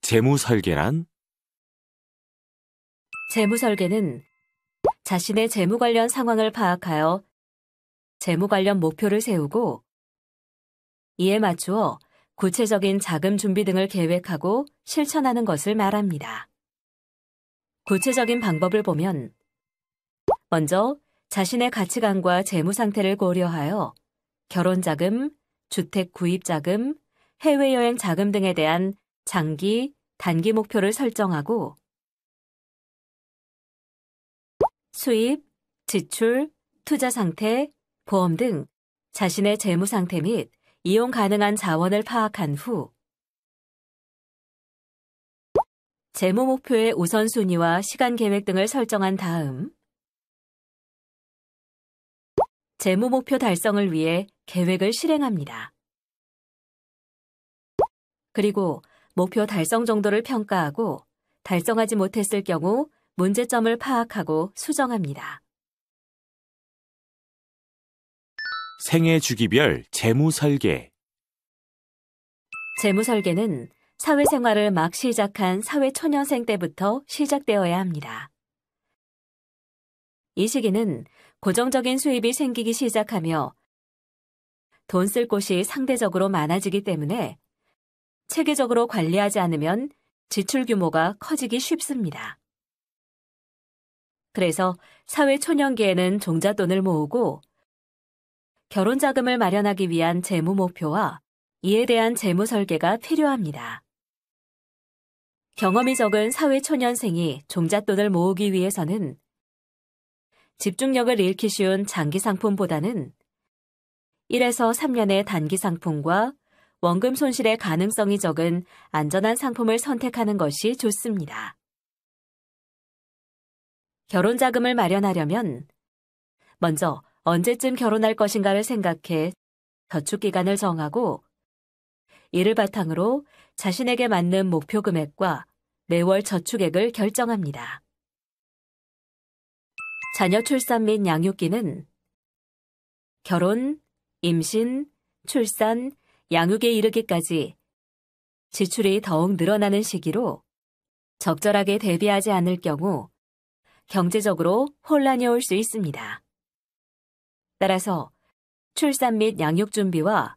재무설계란? 재무설계는 자신의 재무 관련 상황을 파악하여 재무 관련 목표를 세우고 이에 맞추어 구체적인 자금 준비 등을 계획하고 실천하는 것을 말합니다. 구체적인 방법을 보면 먼저 자신의 가치관과 재무 상태를 고려하여 결혼자금, 주택 구입자금, 해외여행 자금 등에 대한 장기, 단기 목표를 설정하고 수입, 지출, 투자 상태, 보험 등 자신의 재무 상태 및 이용 가능한 자원을 파악한 후 재무 목표의 우선순위와 시간 계획 등을 설정한 다음 재무 목표 달성을 위해 계획을 실행합니다. 그리고 목표 달성 정도를 평가하고 달성하지 못했을 경우 문제점을 파악하고 수정합니다. 생애 주기별 재무 설계. 재무 설계는 사회생활을 막 시작한 사회초년생 때부터 시작되어야 합니다. 이 시기는 고정적인 수입이 생기기 시작하며 돈 쓸 곳이 상대적으로 많아지기 때문에 체계적으로 관리하지 않으면 지출 규모가 커지기 쉽습니다. 그래서 사회초년기에는 종잣돈을 모으고 결혼 자금을 마련하기 위한 재무 목표와 이에 대한 재무 설계가 필요합니다. 경험이 적은 사회초년생이 종잣돈을 모으기 위해서는 집중력을 잃기 쉬운 장기 상품보다는 1에서 3년의 단기 상품과 원금 손실의 가능성이 적은 안전한 상품을 선택하는 것이 좋습니다. 결혼 자금을 마련하려면 먼저 언제쯤 결혼할 것인가를 생각해 저축 기간을 정하고 이를 바탕으로 자신에게 맞는 목표 금액과 매월 저축액을 결정합니다. 자녀 출산 및 양육기는 결혼, 임신, 출산, 양육에 이르기까지 지출이 더욱 늘어나는 시기로 적절하게 대비하지 않을 경우 경제적으로 혼란이 올 수 있습니다. 따라서 출산 및 양육 준비와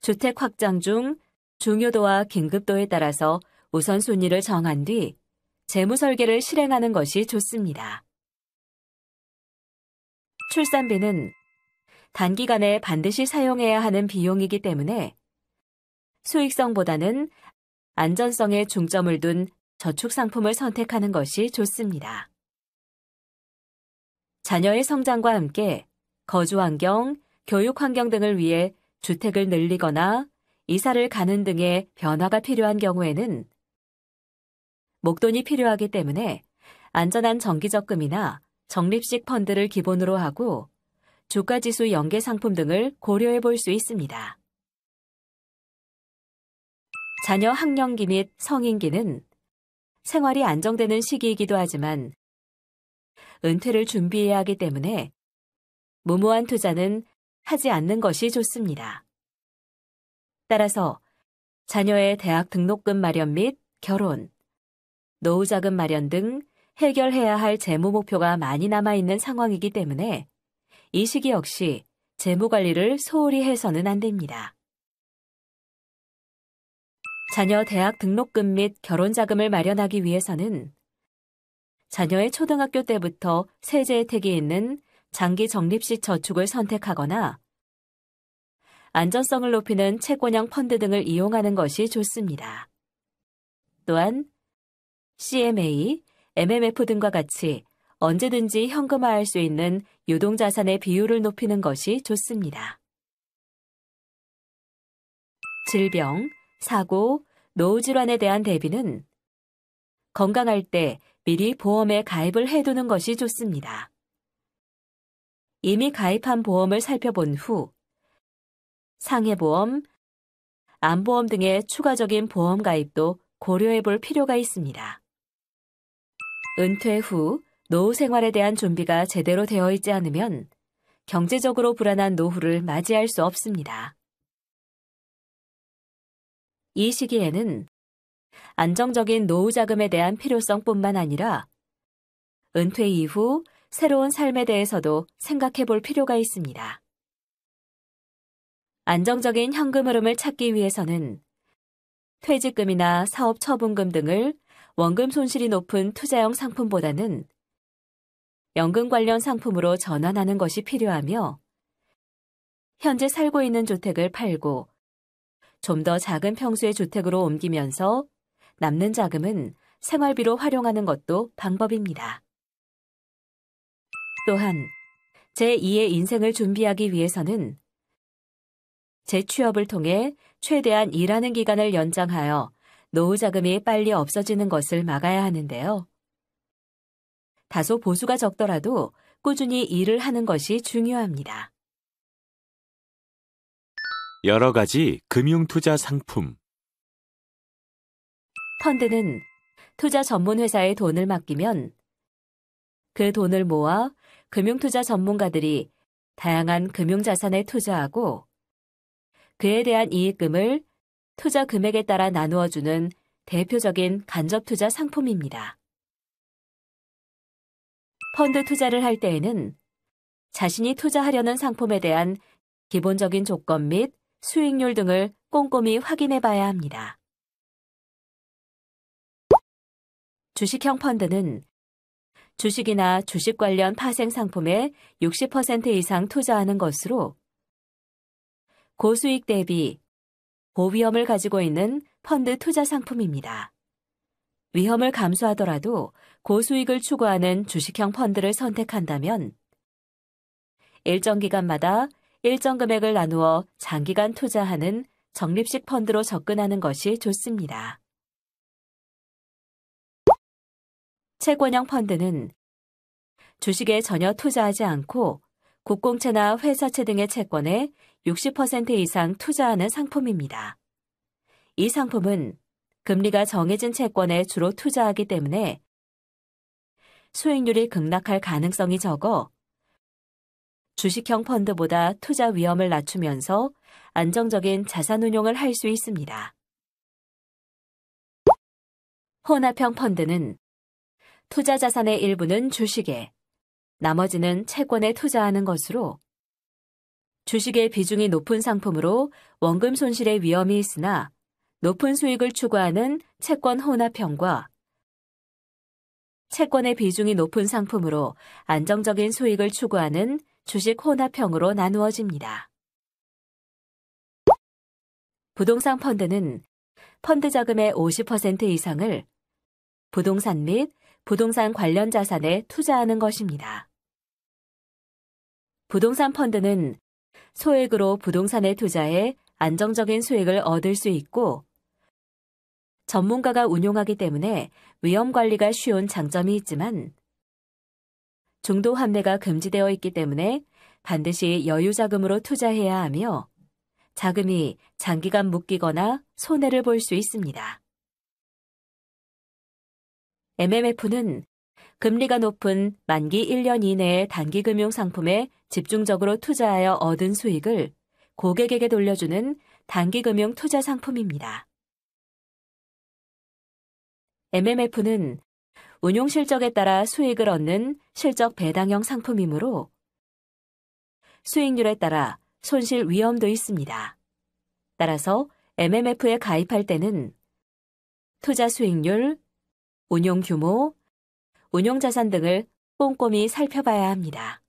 주택 확장 중 중요도와 긴급도에 따라서 우선순위를 정한 뒤 재무 설계를 실행하는 것이 좋습니다. 출산비는 단기간에 반드시 사용해야 하는 비용이기 때문에 수익성보다는 안전성에 중점을 둔 저축 상품을 선택하는 것이 좋습니다. 자녀의 성장과 함께 거주 환경, 교육 환경 등을 위해 주택을 늘리거나 이사를 가는 등의 변화가 필요한 경우에는 목돈이 필요하기 때문에 안전한 정기적금이나 적립식 펀드를 기본으로 하고 주가지수 연계 상품 등을 고려해 볼 수 있습니다. 자녀 학령기 및 성인기는 생활이 안정되는 시기이기도 하지만 은퇴를 준비해야 하기 때문에 무모한 투자는 하지 않는 것이 좋습니다. 따라서 자녀의 대학 등록금 마련 및 결혼, 노후자금 마련 등 해결해야 할 재무 목표가 많이 남아있는 상황이기 때문에 이 시기 역시 재무 관리를 소홀히 해서는 안 됩니다. 자녀 대학 등록금 및 결혼 자금을 마련하기 위해서는 자녀의 초등학교 때부터 세제 혜택이 있는 장기 적립식 저축을 선택하거나 안전성을 높이는 채권형 펀드 등을 이용하는 것이 좋습니다. 또한 CMA, MMF 등과 같이 언제든지 현금화할 수 있는 유동자산의 비율을 높이는 것이 좋습니다. 질병, 사고, 노후질환에 대한 대비는 건강할 때 미리 보험에 가입을 해두는 것이 좋습니다. 이미 가입한 보험을 살펴본 후 상해보험, 암보험 등의 추가적인 보험 가입도 고려해 볼 필요가 있습니다. 은퇴 후 노후 생활에 대한 준비가 제대로 되어 있지 않으면 경제적으로 불안한 노후를 맞이할 수 없습니다. 이 시기에는 안정적인 노후 자금에 대한 필요성뿐만 아니라 은퇴 이후 새로운 삶에 대해서도 생각해 볼 필요가 있습니다. 안정적인 현금 흐름을 찾기 위해서는 퇴직금이나 사업 처분금 등을 원금 손실이 높은 투자형 상품보다는 연금 관련 상품으로 전환하는 것이 필요하며 현재 살고 있는 주택을 팔고 좀 더 작은 평수의 주택으로 옮기면서 남는 자금은 생활비로 활용하는 것도 방법입니다. 또한 제2의 인생을 준비하기 위해서는 재취업을 통해 최대한 일하는 기간을 연장하여 노후 자금이 빨리 없어지는 것을 막아야 하는데요. 다소 보수가 적더라도 꾸준히 일을 하는 것이 중요합니다. 여러 가지 금융투자 상품. 펀드는 투자 전문 회사에 돈을 맡기면 그 돈을 모아 금융투자 전문가들이 다양한 금융자산에 투자하고 그에 대한 이익금을 투자 금액에 따라 나누어주는 대표적인 간접투자 상품입니다. 펀드 투자를 할 때에는 자신이 투자하려는 상품에 대한 기본적인 조건 및 수익률 등을 꼼꼼히 확인해 봐야 합니다. 주식형 펀드는 주식이나 주식 관련 파생 상품에 60% 이상 투자하는 것으로 고수익 대비 고위험을 가지고 있는 펀드 투자 상품입니다. 위험을 감수하더라도 고수익을 추구하는 주식형 펀드를 선택한다면 일정 기간마다 일정 금액을 나누어 장기간 투자하는 적립식 펀드로 접근하는 것이 좋습니다. 채권형 펀드는 주식에 전혀 투자하지 않고 국공채나 회사채 등의 채권에 60% 이상 투자하는 상품입니다. 이 상품은 금리가 정해진 채권에 주로 투자하기 때문에 수익률이 급락할 가능성이 적어 주식형 펀드보다 투자 위험을 낮추면서 안정적인 자산 운용을 할 수 있습니다. 혼합형 펀드는 투자 자산의 일부는 주식에, 나머지는 채권에 투자하는 것으로 주식의 비중이 높은 상품으로 원금 손실의 위험이 있으나 높은 수익을 추구하는 채권 혼합형과 채권의 비중이 높은 상품으로 안정적인 수익을 추구하는 주식 혼합형으로 나누어집니다. 부동산 펀드는 펀드 자금의 50% 이상을 부동산 및 부동산 관련 자산에 투자하는 것입니다. 부동산 펀드는 소액으로 부동산에 투자해 안정적인 수익을 얻을 수 있고 전문가가 운용하기 때문에 위험 관리가 쉬운 장점이 있지만 중도 환매가 금지되어 있기 때문에 반드시 여유 자금으로 투자해야 하며 자금이 장기간 묶이거나 손해를 볼 수 있습니다. MMF는 금리가 높은 만기 1년 이내의 단기 금융 상품에 집중적으로 투자하여 얻은 수익을 고객에게 돌려주는 단기 금융 투자 상품입니다. MMF는 운용 실적에 따라 수익을 얻는 실적 배당형 상품이므로 수익률에 따라 손실 위험도 있습니다. 따라서 MMF에 가입할 때는 투자 수익률, 운용 규모, 운용 자산 등을 꼼꼼히 살펴봐야 합니다.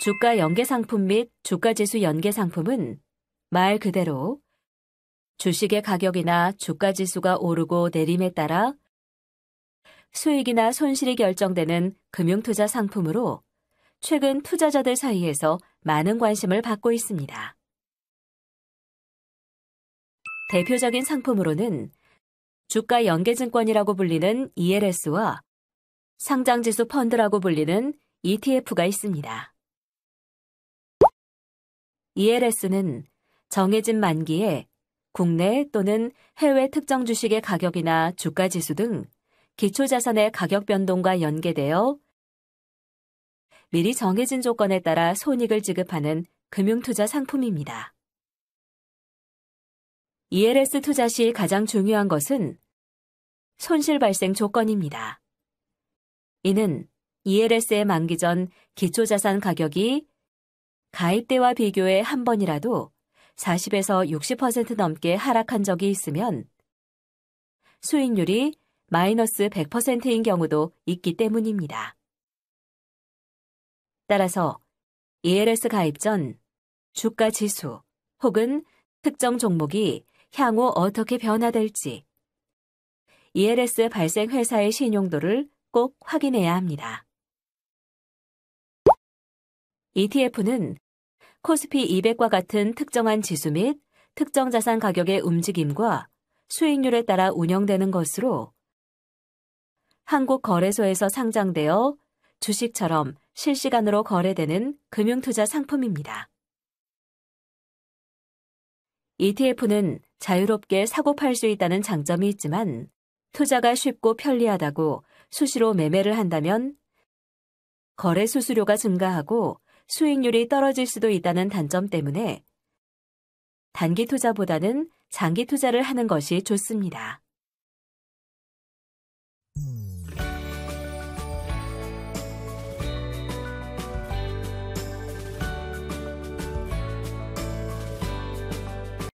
주가 연계 상품 및 주가지수 연계 상품은 말 그대로 주식의 가격이나 주가지수가 오르고 내림에 따라 수익이나 손실이 결정되는 금융투자 상품으로 최근 투자자들 사이에서 많은 관심을 받고 있습니다. 대표적인 상품으로는 주가 연계증권이라고 불리는 ELS와 상장지수 펀드라고 불리는 ETF가 있습니다. ELS는 정해진 만기에 국내 또는 해외 특정 주식의 가격이나 주가 지수 등 기초자산의 가격 변동과 연계되어 미리 정해진 조건에 따라 손익을 지급하는 금융투자 상품입니다. ELS 투자 시 가장 중요한 것은 손실 발생 조건입니다. 이는 ELS의 만기 전 기초자산 가격이 가입 때와 비교해 한 번이라도 40에서 60% 넘게 하락한 적이 있으면 수익률이 마이너스 100%인 경우도 있기 때문입니다. 따라서 ELS 가입 전 주가 지수 혹은 특정 종목이 향후 어떻게 변화될지 ELS 발생 회사의 신용도를 꼭 확인해야 합니다. ETF는 코스피 200과 같은 특정한 지수 및 특정 자산 가격의 움직임과 수익률에 따라 운영되는 것으로 한국 거래소에서 상장되어 주식처럼 실시간으로 거래되는 금융투자 상품입니다. ETF는 자유롭게 사고 팔 수 있다는 장점이 있지만 투자가 쉽고 편리하다고 수시로 매매를 한다면 거래 수수료가 증가하고 수익률이 떨어질 수도 있다는 단점 때문에 단기 투자보다는 장기 투자를 하는 것이 좋습니다.